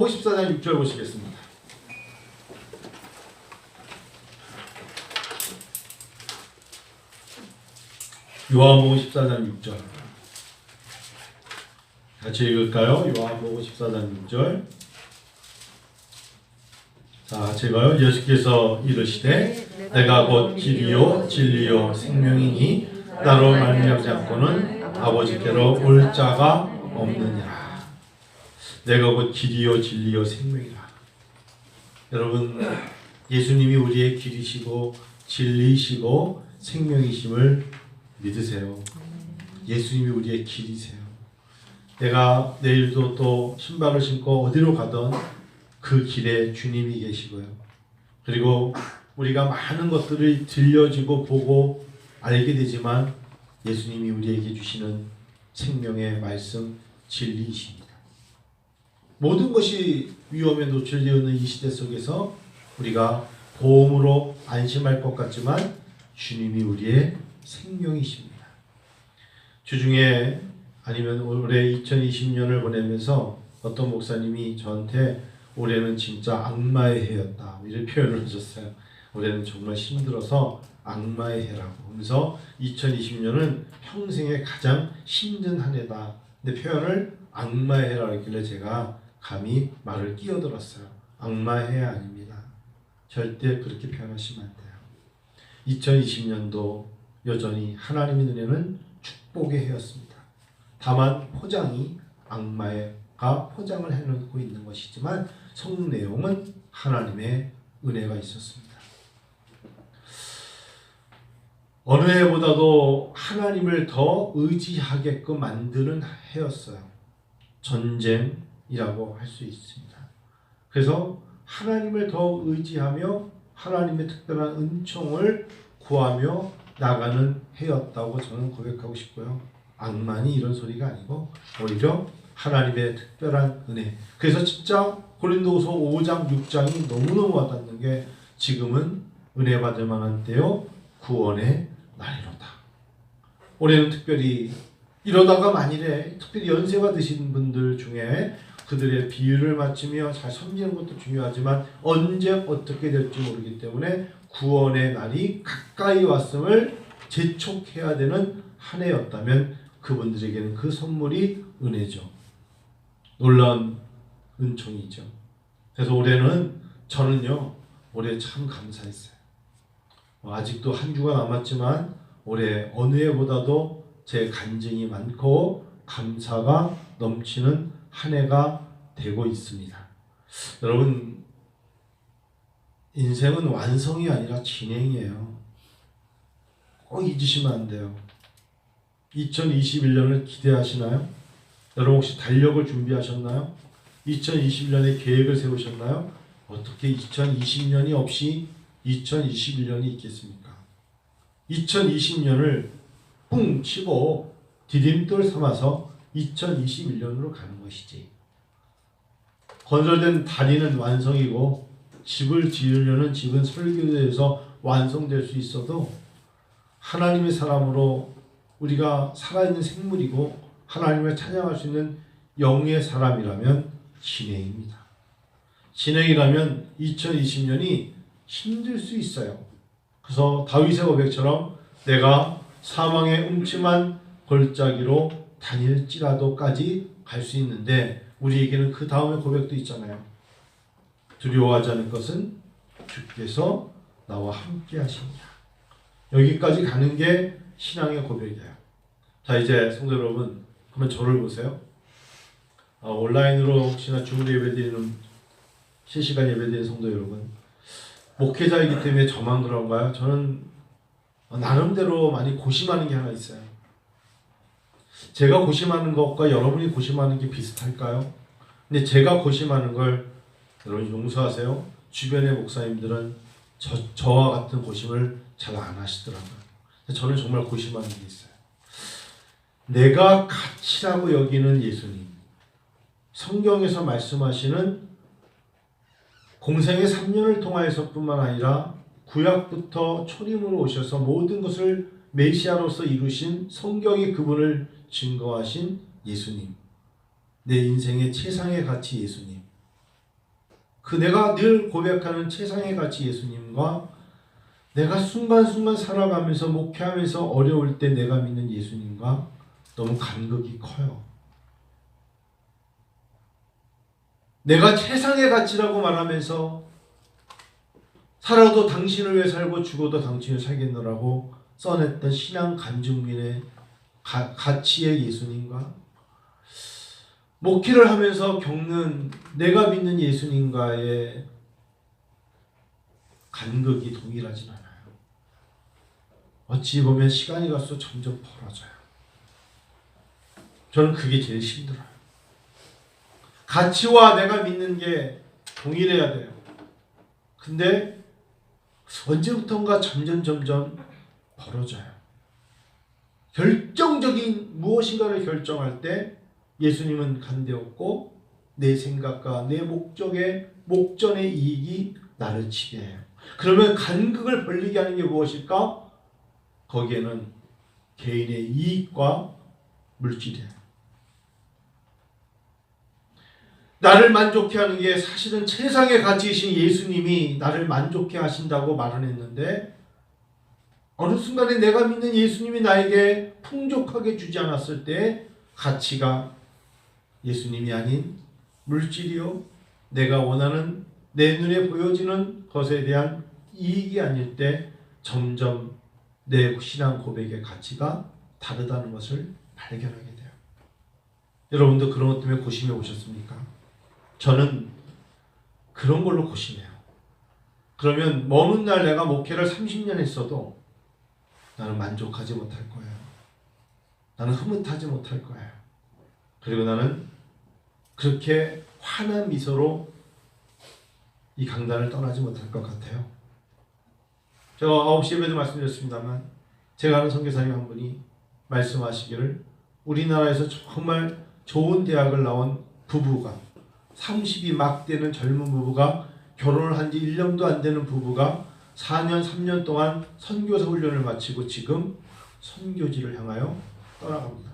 14장 6절 보시겠습니다. 요한복음 14장 6절 같이 읽을까요? 요한복음 14장 6절 자, 같이 읽어요. 예수께서 이르시되 내가 곧 길이요 진리요 생명이니 나로 말미암지 않고는 아버지께로 올 자가 없느니라. 내가 곧 길이요 진리요 생명이라. 여러분, 예수님이 우리의 길이시고 진리시고 생명이심을 믿으세요. 예수님이 우리의 길이세요. 내가 내일도 또 신발을 신고 어디로 가든 그 길에 주님이 계시고요. 그리고 우리가 많은 것들을 들려지고 보고 알게 되지만 예수님이 우리에게 주시는 생명의 말씀 진리이십니다. 모든 것이 위험에 노출되어 있는 이 시대 속에서 우리가 보험으로 안심할 것 같지만 주님이 우리의 생명이십니다. 주중에 아니면 올해 2020년을 보내면서 어떤 목사님이 저한테 올해는 진짜 악마의 해였다 이런 표현을 하셨어요. 올해는 정말 힘들어서 악마의 해라고 하면서 2020년은 평생에 가장 힘든 한 해다. 근데 표현을 악마의 해라고 했길래 제가 감히 말을 끼어들었어요. 악마의 해 아닙니다. 절대 그렇게 표현하시면 안 돼요. 2020년도 여전히 하나님의 눈에는 축복의 해였습니다. 다만 포장이 악마가 포장을 해놓고 있는 것이지만 속 내용은 하나님의 은혜가 있었습니다. 어느 해보다도 하나님을 더 의지하게끔 만드는 해였어요. 전쟁이라고 할 수 있습니다. 그래서 하나님을 더 의지하며 하나님의 특별한 은총을 구하며 나가는 해였다고 저는 고백하고 싶고요. 악만이 이런 소리가 아니고 오히려 하나님의 특별한 은혜. 그래서 진짜 고린도후서 5장 6장이 너무너무 와닿는 게 지금은 은혜 받을 만한 때요 구원의 날이로다. 올해는 특별히 이러다가 만일에 특별히 연세가 드신 분들 중에 그들의 비유를 맞추며 잘 섬기는 것도 중요하지만 언제 어떻게 될지 모르기 때문에 구원의 날이 가까이 왔음을 재촉해야 되는 한 해였다면 그분들에게는 그 선물이 은혜죠. 놀라운 은총이죠. 그래서 올해는 저는요 올해 참 감사했어요. 아직도 한 주가 남았지만 올해 어느 해보다도 제 간증이 많고 감사가 넘치는 한 해가 되고 있습니다. 여러분, 인생은 완성이 아니라 진행이에요. 꼭 잊으시면 안 돼요. 2021년을 기대하시나요? 여러분 혹시 달력을 준비하셨나요? 2021년에 계획을 세우셨나요? 어떻게 2020년이 없이 2021년이 있겠습니까? 2020년을 뿡 치고 디딤돌 삼아서 2021년으로 가는 것이지. 건설된 다리는 완성이고 집을 지으려는 집은 설계돼서 완성될 수 있어도 하나님의 사람으로 우리가 살아있는 생물이고 하나님을 찬양할 수 있는 영의 사람이라면 진행입니다. 진행이라면 2020년이 힘들 수 있어요. 그래서 다윗의 고백처럼 내가 사망의 음침한 골짜기로 다닐지라도까지 갈 수 있는데 우리에게는 그 다음의 고백도 있잖아요. 두려워하지 않을 것은 주께서 나와 함께 하시니라. 여기까지 가는 게 신앙의 고백이에요. 자, 이제 성도 여러분, 그러면 저를 보세요. 온라인으로 혹시나 줌으로 예배드리는 실시간 예배드리는 성도 여러분, 목회자이기 때문에 저만 그런가요? 저는 나름대로 많이 고심하는 게 하나 있어요. 제가 고심하는 것과 여러분이 고심하는 게 비슷할까요? 근데 제가 고심하는 걸 여러분 용서하세요. 주변의 목사님들은 저와 같은 고심을 잘 안 하시더라고요. 저는 정말 고심하는 게 있어요. 내가 가치라고 여기는 예수님, 성경에서 말씀하시는 공생의 3년을 통하여서뿐만 아니라 구약부터 초림으로 오셔서 모든 것을 메시아로서 이루신 성경이 그분을 증거하신 예수님, 내 인생의 최상의 가치 예수님, 그 내가 늘 고백하는 최상의 가치 예수님과 내가 순간순간 살아가면서 목회하면서 어려울 때 내가 믿는 예수님과 너무 간극이 커요. 내가 최상의 가치라고 말하면서 살아도 당신을 위해 살고 죽어도 당신을 살겠노라고 써냈던 신앙 간증민의 가치의 예수님과 목회를 하면서 겪는 내가 믿는 예수님과의 간극이 동일하진 않아요. 어찌 보면 시간이 갈수록 점점 벌어져요. 저는 그게 제일 힘들어요. 가치와 내가 믿는 게 동일해야 돼요. 근데 언제부턴가 점점 벌어져요. 결정적인 무엇인가를 결정할 때 예수님은 간대없고 내 생각과 내 목전의 이익이 나를 지배해요. 그러면 간극을 벌리게 하는 게 무엇일까? 거기에는 개인의 이익과 물질이에요. 나를 만족해 하는 게 사실은 최상의 가치이신 예수님이 나를 만족해 하신다고 말은 했는데 어느 순간에 내가 믿는 예수님이 나에게 풍족하게 주지 않았을 때 가치가 예수님이 아닌 물질이요, 내가 원하는 내 눈에 보여지는 것에 대한 이익이 아닐 때 점점 내 신앙 고백의 가치가 다르다는 것을 발견하게 돼요. 여러분도 그런 것 때문에 고심해 오셨습니까? 저는 그런 걸로 고심해요. 그러면 먼 날 내가 목회를 30년 했어도 나는 만족하지 못할 거예요. 나는 흐뭇하지 못할 거예요. 그리고 나는 그렇게 환한 미소로 이 강단을 떠나지 못할 것 같아요. 제가 9시 예배도 말씀드렸습니다만 제가 아는 선교사님 한 분이 말씀하시기를 우리나라에서 정말 좋은 대학을 나온 부부가 30이 막 되는 젊은 부부가 결혼을 한 지 1년도 안 되는 부부가 4년 3년 동안 선교사 훈련을 마치고 지금 선교지를 향하여 떠나갑니다.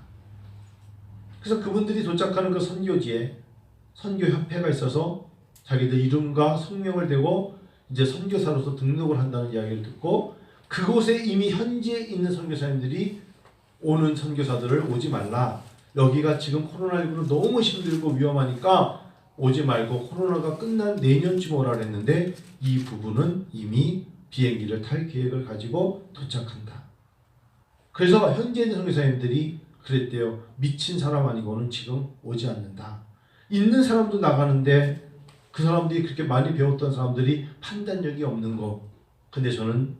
그래서 그분들이 도착하는 그 선교지에 선교협회가 있어서 자기들 이름과 성명을 대고 이제 선교사로서 등록을 한다는 이야기를 듣고 그곳에 이미 현지에 있는 선교사님들이 오는 선교사들을 오지 말라. 여기가 지금 코로나19로 너무 힘들고 위험하니까 오지 말고 코로나가 끝난 내년쯤 오라 그랬는데 이 부부는 이미 비행기를 탈 계획을 가지고 도착한다. 그래서 현지에 있는 선교사님들이 그랬대요. 미친 사람 아니고는 지금 오지 않는다. 있는 사람도 나가는데 그 사람들이 그렇게 많이 배웠던 사람들이 판단력이 없는 거. 근데 저는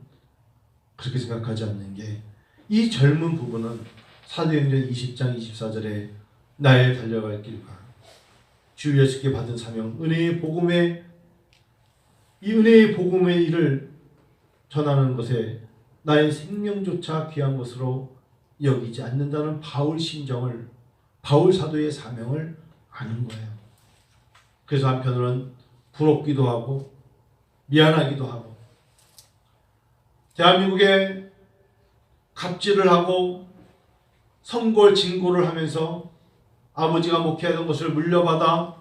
그렇게 생각하지 않는 게 이 젊은 부부는 사도행전 20장 24절에 나의 달려갈 길과 주 예수께 받은 사명, 은혜의 복음의 일을 전하는 것에 나의 생명조차 귀한 것으로 여기지 않는다는 바울 심정을, 바울 사도의 사명을 아는 거예요. 그래서 한편으로는 부럽기도 하고 미안하기도 하고 대한민국에 갑질을 하고 선골 진골을 하면서 아버지가 목회하던 것을 물려받아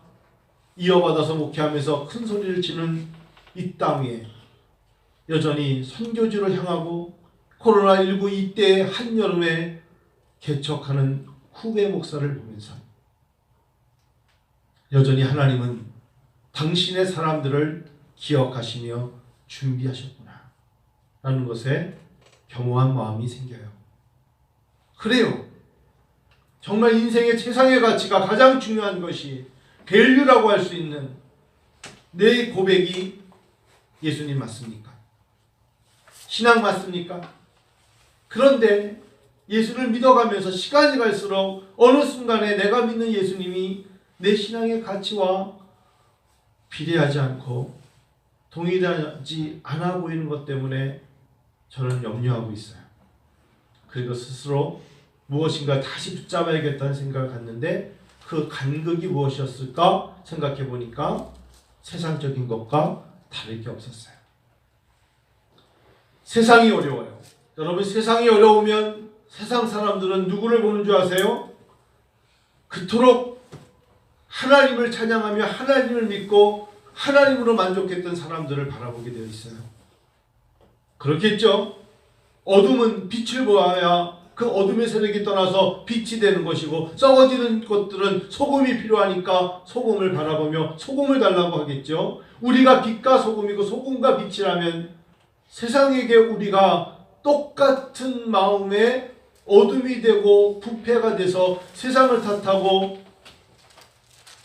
이어받아서 목회하면서 큰 소리를 치는 이 땅 위에 여전히 선교지를 향하고 코로나19 이때 한여름에 개척하는 후배 목사를 보면서 여전히 하나님은 당신의 사람들을 기억하시며 준비하셨구나 라는 것에 겸허한 마음이 생겨요. 그래요. 정말 인생의 최상의 가치가 가장 중요한 것이 밸류라고 할 수 있는 내 고백이 예수님 맞습니까? 신앙 맞습니까? 그런데 예수를 믿어가면서 시간이 갈수록 어느 순간에 내가 믿는 예수님이 내 신앙의 가치와 비례하지 않고 동일하지 않아 보이는 것 때문에 저는 염려하고 있어요. 그리고 스스로 무엇인가 다시 붙잡아야겠다는 생각을 갖는데 그 간극이 무엇이었을까 생각해 보니까 세상적인 것과 다를 게 없었어요. 세상이 어려워요. 여러분, 세상이 어려우면 세상 사람들은 누구를 보는 줄 아세요? 그토록 하나님을 찬양하며 하나님을 믿고 하나님으로 만족했던 사람들을 바라보게 되어 있어요. 그렇겠죠? 어둠은 빛을 보아야 그 어둠의 세력이 떠나서 빛이 되는 것이고, 썩어지는 것들은 소금이 필요하니까 소금을 바라보며 소금을 달라고 하겠죠. 우리가 빛과 소금이고 소금과 빛이라면 세상에게 우리가 똑같은 마음에 어둠이 되고 부패가 돼서 세상을 탓하고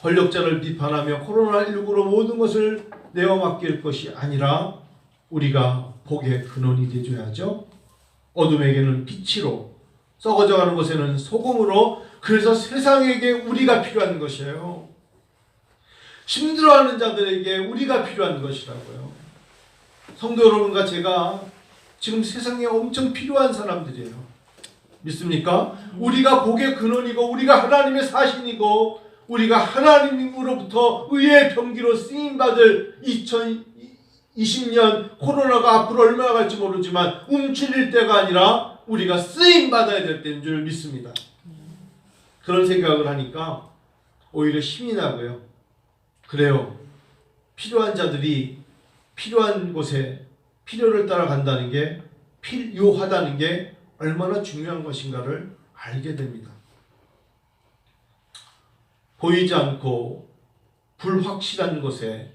권력자를 비판하며 코로나19로 모든 것을 내어 맡길 것이 아니라 우리가 복의 근원이 되줘야죠. 어둠에게는 빛으로, 썩어져가는 것에는 소금으로. 그래서 세상에게 우리가 필요한 것이에요. 힘들어하는 자들에게 우리가 필요한 것이라고요. 성도 여러분과 제가 지금 세상에 엄청 필요한 사람들이에요. 믿습니까? 우리가 복의 근원이고 우리가 하나님의 사신이고 우리가 하나님으로부터 의의 병기로 쓰임받을 2020년 코로나가 앞으로 얼마나 갈지 모르지만 움츠릴 때가 아니라 우리가 쓰임받아야 될 때인 줄 믿습니다. 그런 생각을 하니까 오히려 힘이 나고요. 그래요. 필요한 자들이 필요한 곳에 필요를 따라 간다는 게, 필요하다는 게 얼마나 중요한 것인가를 알게 됩니다. 보이지 않고 불확실한 것에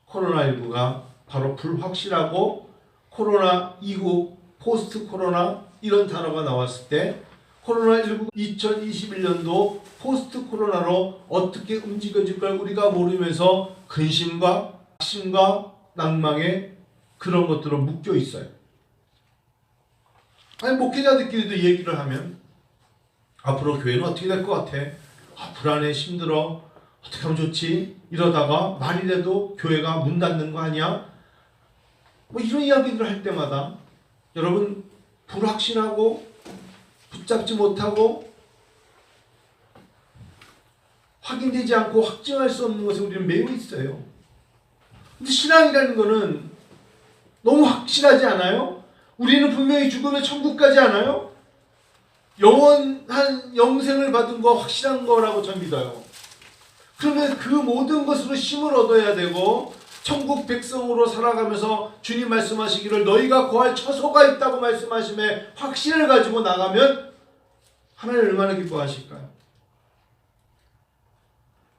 코로나19가 바로 불확실하고, 코로나 이후 포스트 코로나 이런 단어가 나왔을 때 코로나19 2021년도 포스트 코로나로 어떻게 움직여질 걸 우리가 모르면서 근심과 낙심과 낭망에 그런 것들로 묶여 있어요. 아니, 목회자들끼리도 얘기를 하면 앞으로 교회는 어떻게 될 것 같아? 불안해, 힘들어, 어떻게 하면 좋지? 이러다가 말이라도 교회가 문 닫는 거 아니야? 뭐 이런 이야기들을 할 때마다 여러분, 불확실하고 붙잡지 못하고 확인되지 않고 확증할 수 없는 것에 우리는 매우 있어요. 근데 신앙이라는 것은 너무 확실하지 않아요? 우리는 분명히 죽으면 천국 가지 않아요? 영원한 영생을 받은 거 확실한 거라고 전 믿어요. 그러면 그 모든 것으로 힘을 얻어야 되고, 천국 백성으로 살아가면서 주님 말씀하시기를 너희가 거할 처소가 있다고 말씀하심에 확신을 가지고 나가면 하나님 얼마나 기뻐하실까요?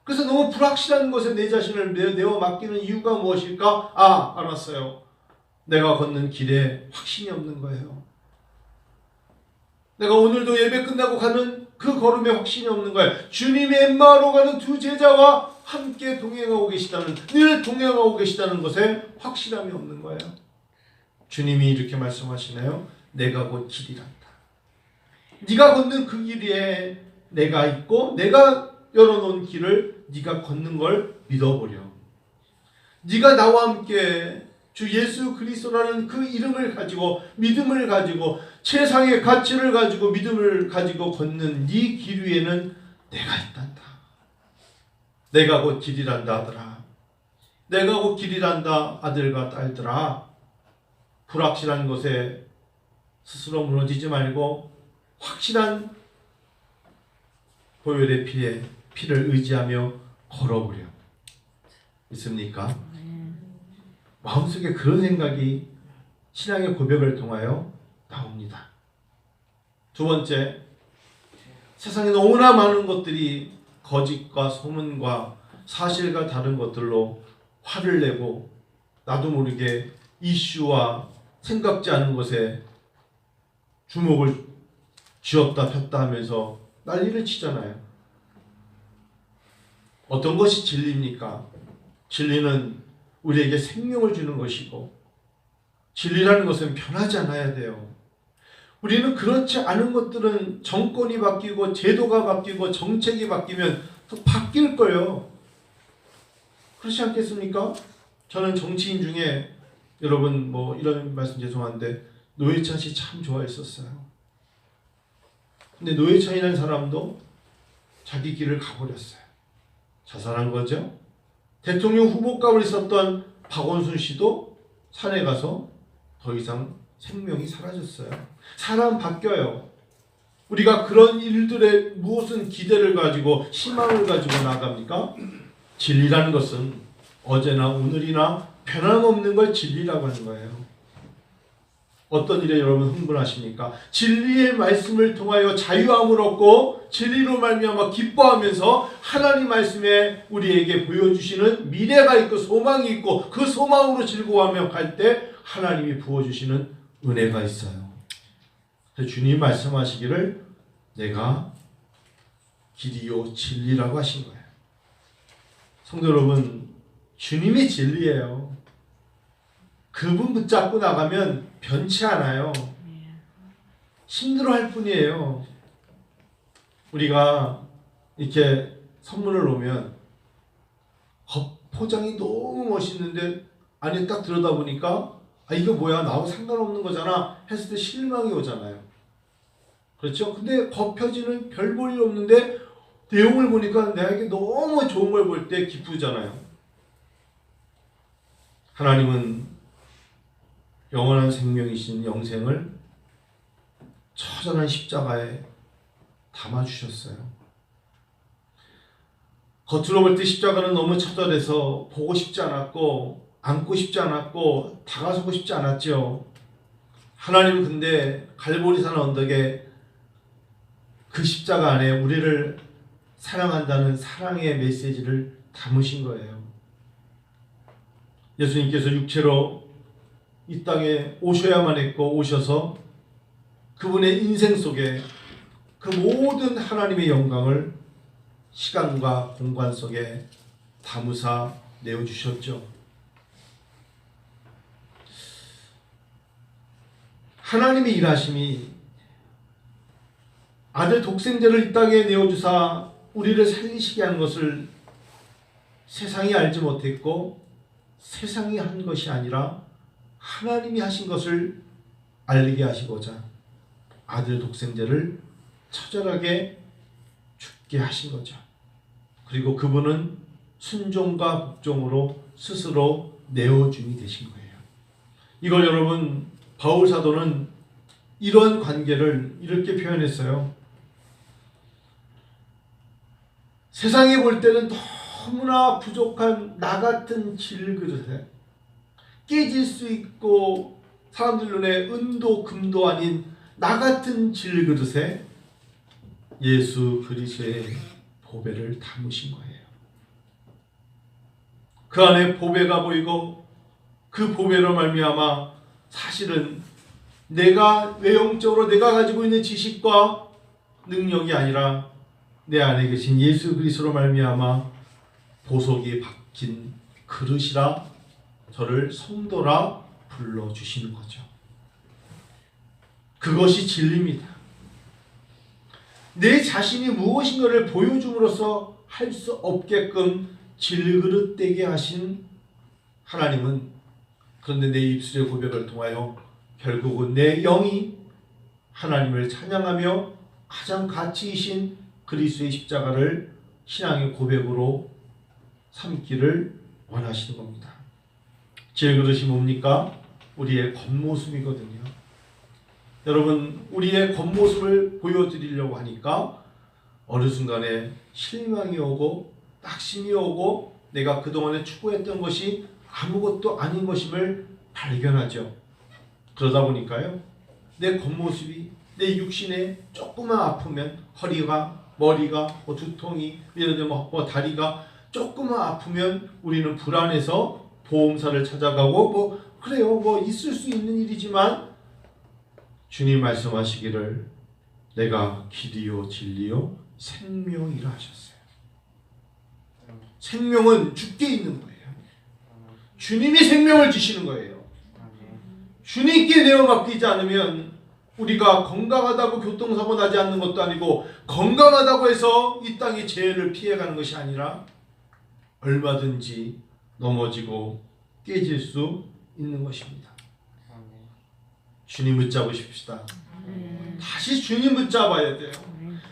그래서 너무 불확실한 것에 내 자신을 내어 맡기는 이유가 무엇일까? 알았어요. 내가 걷는 길에 확신이 없는 거예요. 내가 오늘도 예배 끝나고 가는 그 걸음에 확신이 없는 거예요. 주님의 엠마오로 가는 두 제자와 함께 동행하고 계시다는, 늘 동행하고 계시다는 것에 확실함이 없는 거예요. 주님이 이렇게 말씀하시네요. 내가 곧 길이란다. 네가 걷는 그 길에 내가 있고 내가 열어놓은 길을 네가 걷는 걸 믿어보려. 네가 나와 함께 주 예수 그리스도라는 그 이름을 가지고, 믿음을 가지고, 최상의 가치를 가지고 믿음을 가지고 걷는 네 길 위에는 내가 있단다. 내가 곧 길이란다 아들아. 내가 곧 길이란다 아들과 딸들아. 불확실한 것에 스스로 무너지지 말고 확실한 보혈의 피를 의지하며 걸어보려. 있습니까? 마음속에 그런 생각이 신앙의 고백을 통하여 나옵니다. 두 번째, 세상에 너무나 많은 것들이 거짓과 소문과 사실과 다른 것들로 화를 내고 나도 모르게 이슈와 생각지 않은 것에 주목을 쥐었다 폈다 하면서 난리를 치잖아요. 어떤 것이 진리입니까? 진리는 우리에게 생명을 주는 것이고, 진리라는 것은 변하지 않아야 돼요. 우리는 그렇지 않은 것들은 정권이 바뀌고 제도가 바뀌고 정책이 바뀌면 또 바뀔 거예요. 그렇지 않겠습니까? 저는 정치인 중에, 여러분 뭐 이런 말씀 죄송한데, 노회찬 씨 참 좋아했었어요. 근데 노회찬이라는 사람도 자기 길을 가버렸어요. 자살한 거죠. 대통령 후보감을 있었던 박원순 씨도 산에 가서 더 이상 생명이 사라졌어요. 사람 바뀌어요. 우리가 그런 일들에 무엇은 기대를 가지고 희망을 가지고 나갑니까? 진리라는 것은 어제나 오늘이나 변함없는 걸 진리라고 하는 거예요. 어떤 일에 여러분 흥분하십니까? 진리의 말씀을 통하여 자유함을 얻고 진리로 말미암아 기뻐하면서 하나님 말씀에 우리에게 보여주시는 미래가 있고 소망이 있고 그 소망으로 즐거워하며 갈 때 하나님이 부어주시는 은혜가 있어요. 주님 말씀하시기를 내가 길이요 진리라고 하신 거예요. 성도 여러분, 주님이 진리예요. 그분 붙잡고 나가면 변치 않아요. 힘들어할 뿐이에요. 우리가 이렇게 선물을 놓으면 포장이 너무 멋있는데 안에 딱 들여다보니까 이거 뭐야 나하고 상관없는 거잖아 했을 때 실망이 오잖아요. 그렇죠? 근데 겉표지는 별 볼 일 없는데 내용을 보니까 내게 너무 좋은 걸 볼 때 기쁘잖아요. 하나님은 영원한 생명이신 영생을 처절한 십자가에 담아주셨어요. 겉으로 볼 때 십자가는 너무 처절해서 보고 싶지 않았고 안고 싶지 않았고 다가서고 싶지 않았죠. 하나님은 근데 갈보리산 언덕에 그 십자가 안에 우리를 사랑한다는 사랑의 메시지를 담으신 거예요. 예수님께서 육체로 이 땅에 오셔야만 했고 오셔서 그분의 인생 속에 그 모든 하나님의 영광을 시간과 공간 속에 담으사 내어주셨죠. 하나님의 일하심이 아들 독생자를 이 땅에 내어주사 우리를 살리시게 하는 것을 세상이 알지 못했고 세상이 한 것이 아니라 하나님이 하신 것을 알리게 하시고자 아들 독생자를 처절하게 죽게 하신 거죠. 그리고 그분은 순종과 복종으로 스스로 내어줌이 되신 거예요. 이걸 여러분 바울 사도는 이런 관계를 이렇게 표현했어요. 세상에 볼 때는 너무나 부족한 나 같은 질그릇에 깨질 수 있고 사람들 눈에 은도 금도 아닌 나 같은 질그릇에 예수 그리스도의 보배를 담으신 거예요. 그 안에 보배가 보이고 그 보배로 말미암아 사실은 내가 외형적으로 내가 가지고 있는 지식과 능력이 아니라 내 안에 계신 예수 그리스도로 말미암아 보석이 박힌 그릇이라 저를 성도라 불러주시는 거죠. 그것이 진리입니다. 내 자신이 무엇인가를 보여줌으로써 할 수 없게끔 질그릇되게 하신 하나님은 그런데 내 입술의 고백을 통하여 결국은 내 영이 하나님을 찬양하며 가장 가치이신 그리스도의 십자가를 신앙의 고백으로 삼기를 원하시는 겁니다. 질그릇이 뭡니까? 우리의 겉모습이거든요. 여러분, 우리의 겉모습을 보여드리려고 하니까 어느 순간에 실망이 오고 낙심이 오고 내가 그동안에 추구했던 것이 아무것도 아닌 것임을 발견하죠. 그러다 보니까요, 내 겉모습이 내 육신에 조금만 아프면 허리가, 머리가, 두통이, 예를 들면 다리가 조금만 아프면 우리는 불안해서 보험사를 찾아가고 그래요. 있을 수 있는 일이지만 주님 말씀하시기를 내가 길이요 진리요 생명이라 하셨어요. 생명은 주께 있는 거예요. 주님이 생명을 주시는 거예요. 주님께 내어 맡기지 않으면 우리가 건강하다고 교통사고 나지 않는 것도 아니고 건강하다고 해서 이 땅의 죄를 피해가는 것이 아니라 얼마든지 넘어지고 깨질 수 있는 것입니다. 주님 붙잡으십시다. 다시 주님 붙잡아야 돼요.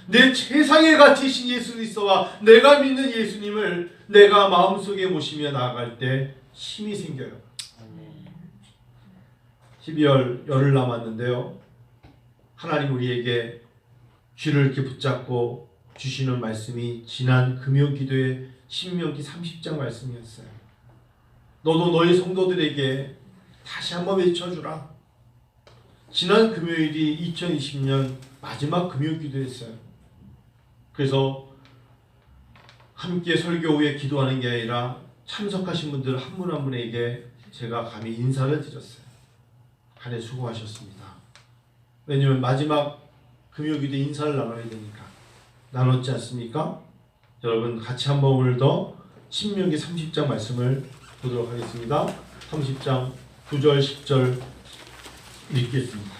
내 최상의 가치이신 예수 그리스도와 내가 믿는 예수님을 내가 마음속에 모시며 나아갈 때 힘이 생겨요. 12월 열흘 남았는데요, 하나님 우리에게 귀를 이렇게 붙잡고 주시는 말씀이 지난 금요 기도의 신명기 30장 말씀이었어요. 너도 너희 성도들에게 다시 한번 외쳐주라. 지난 금요일이 2020년 마지막 금요 기도였어요. 그래서 함께 설교 후에 기도하는 게 아니라 참석하신 분들 한 분 한 분에게 제가 감히 인사를 드렸어요. 한 해 수고하셨습니다. 왜냐면 마지막 금요 기도 인사를 나눠야 되니까. 나눴지 않습니까? 여러분 같이 한번 오늘도 신명기 30장 말씀을 보도록 하겠습니다. 30장 9절 10절 읽겠습니다.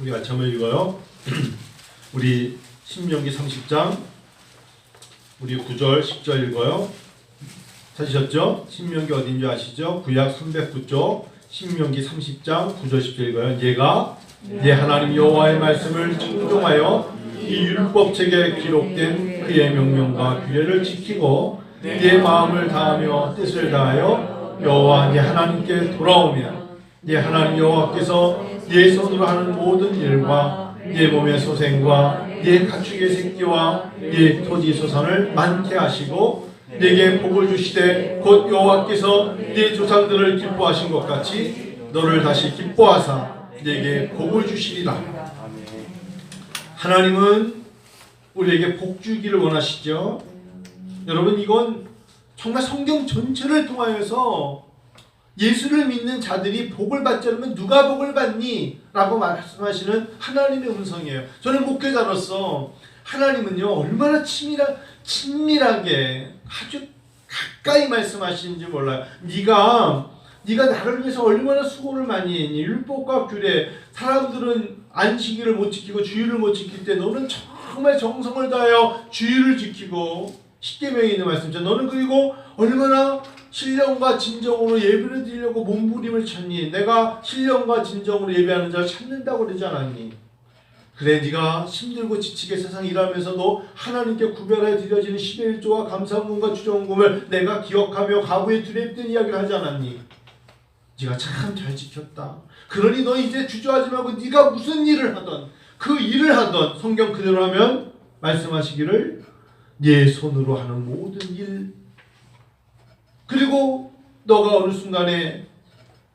우리 같이 한번 읽어요. 우리 신명기 30장 우리 9절 10절 읽어요. 찾으셨죠? 신명기 어딘지 아시죠? 구약 309쪽 신명기 30장 9절 10절 읽어요. 얘가 네 하나님 여호와의 말씀을 청종하여 이 율법책에 기록된 그의 명령과 규례를 지키고 네 마음을 다하며 뜻을 다하여 여호와 네 하나님께 돌아오면 네 하나님 여호와께서 네 손으로 하는 모든 일과 네 몸의 소생과 네 가축의 새끼와 네 토지 소산을 많게 하시고 네게 복을 주시되 곧 여호와께서 네 조상들을 기뻐하신 것 같이 너를 다시 기뻐하사 네게 복을 주시리라. 하나님은 우리에게 복 주기를 원하시죠. 여러분 이건 정말 성경 전체를 통하여서 예수를 믿는 자들이 복을 받지 않으면 누가 복을 받니? 라고 말씀하시는 하나님의 음성이에요. 저는 목회자로서 하나님은요 얼마나 친밀하게 아주 가까이 말씀하시는지 몰라요. 네가 나를 위해서 얼마나 수고를 많이 했니? 율법과 규례, 사람들은 안식일을 못 지키고 주일을 못 지킬 때 너는 정말 정성을 다하여 주일을 지키고 십계명에 있는 말씀이죠. 너는 그리고 얼마나 신령과 진정으로 예배를 드리려고 몸부림을 쳤니? 내가 신령과 진정으로 예배하는 자를 찾는다고 그러지 않았니? 그래 네가 힘들고 지치게 세상 일하면서도 하나님께 구별하여 드려지는 10의 1조와 감사금과 주정금을 내가 기억하며 가부에 두렵던 이야기를 하지 않았니? 네가 참 잘 지켰다. 그러니 너 이제 주저하지 말고 네가 무슨 일을 하던 그 일을 하던 성경 그대로 하면 말씀하시기를 네 손으로 하는 모든 일 그리고 너가 어느 순간에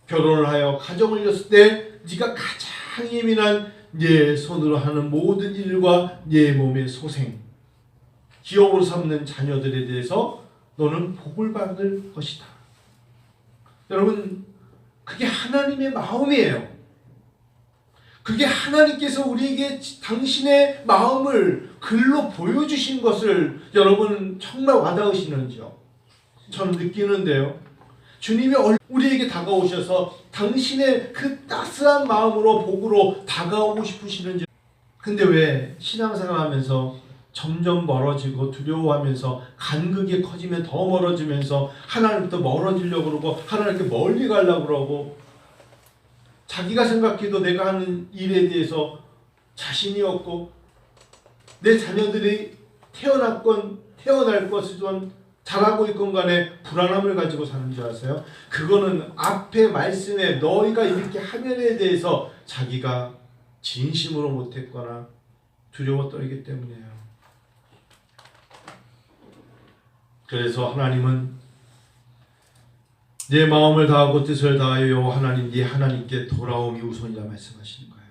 결혼을 하여 가정을 이뤘을 때 네가 가장 예민한 네 손으로 하는 모든 일과 네 몸의 소생 기업으로 삼는 자녀들에 대해서 너는 복을 받을 것이다. 여러분 그게 하나님의 마음이에요. 그게 하나님께서 우리에게 당신의 마음을 글로 보여주신 것을 여러분 정말 와닿으시는지요? 저는 느끼는데요. 주님이 우리에게 다가오셔서 당신의 그 따스한 마음으로 복으로 다가오고 싶으시는지. 근데 왜 신앙생활 하면서 점점 멀어지고 두려워하면서 간극이 커지면 더 멀어지면서 하나님부터 멀어지려고 그러고 하나님께 멀리 가려고 그러고 자기가 생각해도 내가 하는 일에 대해서 자신이 없고 내 자녀들이 태어날 것이든 잘하고 있건 간에 불안함을 가지고 사는 줄 아세요? 그거는 앞에 말씀에 너희가 이렇게 하면에 대해서 자기가 진심으로 못했거나 두려워 떨기 때문이에요. 그래서 하나님은 내 마음을 다하고 뜻을 다하여 하나님 네 하나님께 돌아옴이 우선이라 말씀하시는 거예요.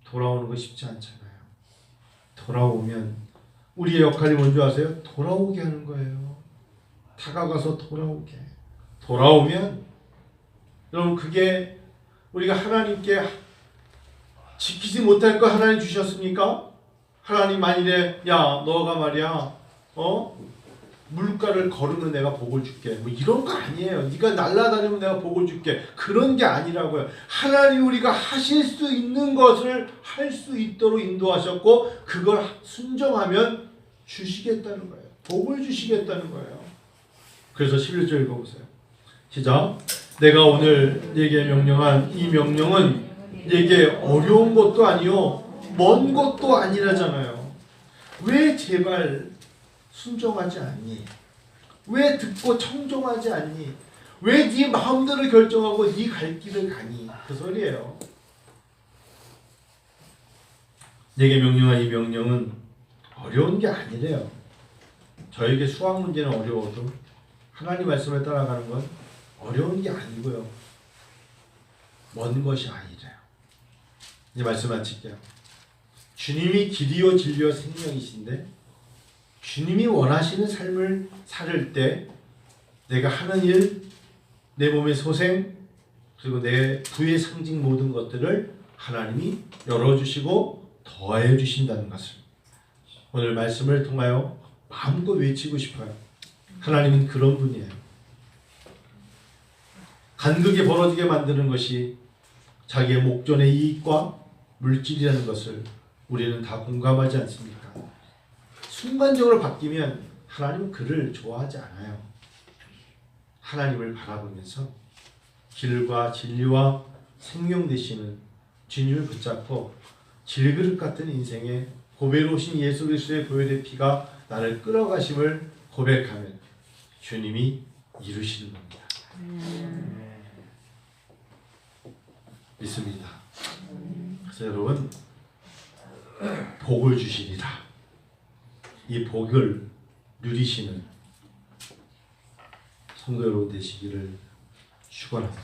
돌아오는 거 쉽지 않잖아요. 돌아오면 우리의 역할이 뭔지 아세요? 돌아오게 하는 거예요. 다가가서 돌아오면 여러분 그게 우리가 하나님께 지키지 못할 거 하나님 주셨습니까? 하나님 만일에 야 너가 말이야 물가를 걸으면 내가 복을 줄게 뭐 이런 거 아니에요. 네가 날아다니면 내가 복을 줄게 그런 게 아니라고요. 하나님 우리가 하실 수 있는 것을 할 수 있도록 인도하셨고 그걸 순종하면 주시겠다는 거예요. 복을 주시겠다는 거예요. 그래서 11절 읽어보세요. 시작. 내가 오늘 네게 명령한 이 명령은 네게 어려운 것도 아니요 먼 것도 아니라잖아요. 왜 제발 순종하지 않니? 왜 듣고 청종하지 않니? 왜 네 마음대로 결정하고 네 갈 길을 가니? 그 소리예요. 내게 명령한 이 명령은 어려운 게 아니래요. 저에게 수학 문제는 어려워도 하나님 말씀을 따라가는 건 어려운 게 아니고요. 먼 것이 아니래요. 이 말씀 마칠게요. 주님이 길이요 진리요 생명이신데 주님이 원하시는 삶을 살을 때 내가 하는 일, 내 몸의 소생, 그리고 내 부의 상징 모든 것들을 하나님이 열어주시고 더해 주신다는 것을 오늘 말씀을 통하여 마음껏 외치고 싶어요. 하나님은 그런 분이에요. 간극이 벌어지게 만드는 것이 자기의 목전의 이익과 물질이라는 것을 우리는 다 공감하지 않습니까? 순간적으로 바뀌면 하나님은 그를 좋아하지 않아요. 하나님을 바라보면서 길과 진리와 생명 되시는 주님을 붙잡고 질그릇 같은 인생에 고배로우신 예수 그리스도의 보혈의 피가 나를 끌어가심을 고백하면 주님이 이루시는 겁니다. 믿습니다. 그래서 여러분 복을 주시리라. 이 복을 누리시는 성도 여러분 되시기를 축원합니다.